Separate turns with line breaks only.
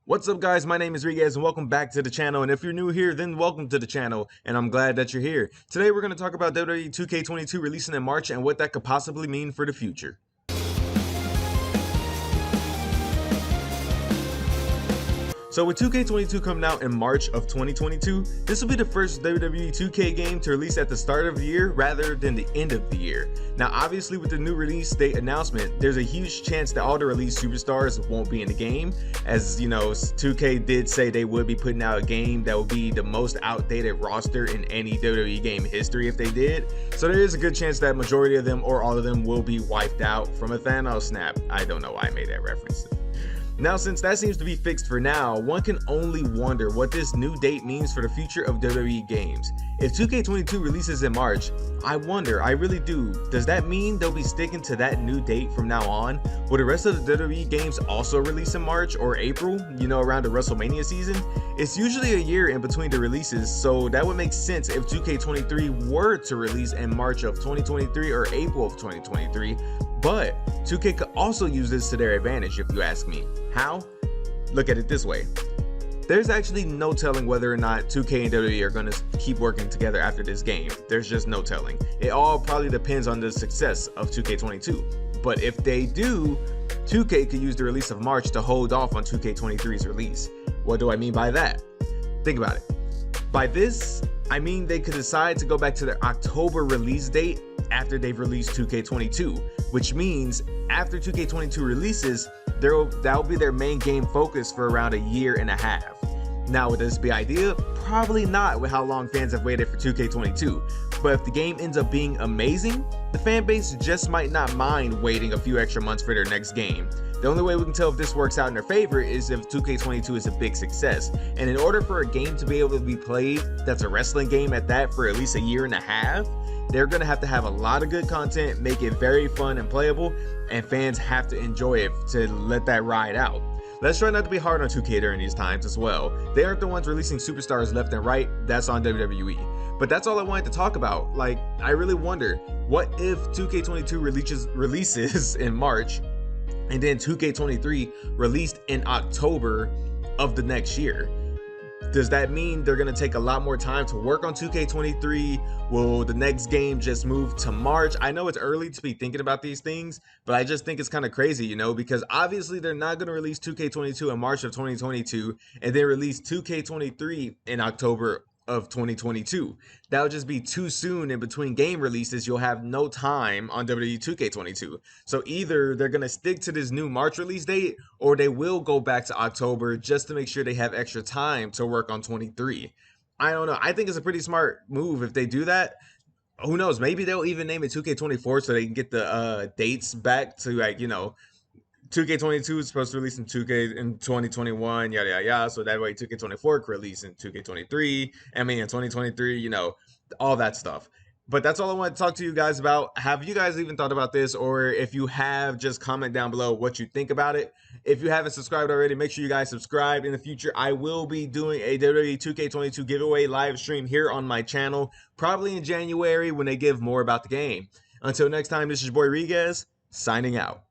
What's up guys, my name is Riguez and welcome back to the channel, and if you're new here then welcome to the channel and I'm glad that you're here. Today we're going to talk about WWE 2K22 releasing in March and what that could possibly mean for the future. So with 2K22 coming out in March of 2022, this will be the first WWE 2K game to release at the start of the year rather than the end of the year. Now obviously with the new release date announcement, there's a huge chance that all the released superstars won't be in the game. As you know, 2K did say they would be putting out a game that would be the most outdated roster in any WWE game history if they did. So there is a good chance that majority of them or all of them will be wiped out from a Thanos snap. I don't know why I made that reference. Now, since that seems to be fixed for now, one can only wonder what this new date means for the future of WWE games. If 2K22 releases in March, I wonder, I really do, does that mean they'll be sticking to that new date from now on? Will the rest of the WWE games also release in March or April, you know, around the WrestleMania season? It's usually a year in between the releases, so that would make sense if 2K23 were to release in March of 2023 or April of 2023. But 2K could also use this to their advantage if you ask me. How? Look at it this way. There's actually no telling whether or not 2K and WWE are going to keep working together after this game. There's just no telling. It all probably depends on the success of 2K22. But if they do, 2K could use the release of March to hold off on 2K23's release. What do I mean by that? Think about it. By this, I mean they could decide to go back to their October release date after they've released 2K22, which means after 2K22 releases, that'll be their main game focus for around a year and a half. Now, would this be ideal? Probably not with how long fans have waited for 2K22, but if the game ends up being amazing, the fan base just might not mind waiting a few extra months for their next game. The only way we can tell if this works out in their favor is if 2K22 is a big success, and in order for a game to be able to be played that's a wrestling game at that for at least a year and a half, they're going to have a lot of good content, make it very fun and playable, and fans have to enjoy it to let that ride out. Let's try not to be hard on 2K during these times as well. They aren't the ones releasing superstars left and right, that's on WWE. But that's all I wanted to talk about. Like, I really wonder, what if 2K22 releases in March, and then 2K23 released in October of the next year? Does that mean they're going to take a lot more time to work on 2K23? Will the next game just move to March? I know it's early to be thinking about these things, but I just think it's kind of crazy, you know, because obviously they're not going to release 2K22 in March of 2022 and then release 2K23 in October of 2022. That'll just be too soon. In between game releases, you'll have no time on WWE 2K22. So either they're going to stick to this new March release date, or they will go back to October just to make sure they have extra time to work on 23. I don't know. I think it's a pretty smart move if they do that. Who knows? Maybe they'll even name it 2K24 so they can get the dates back to, like, you know, 2K22 is supposed to release in 2K in 2021, yada yada yada. So that way 2K24 could release in 2K23. I mean in 2023, you know, all that stuff. But that's all I want to talk to you guys about. Have you guys even thought about this? Or if you have, just comment down below what you think about it. If you haven't subscribed already, make sure you guys subscribe. In the future, I will be doing a WWE 2K22 giveaway live stream here on my channel, probably in January when they give more about the game. Until next time, this is your boy Riguez, signing out.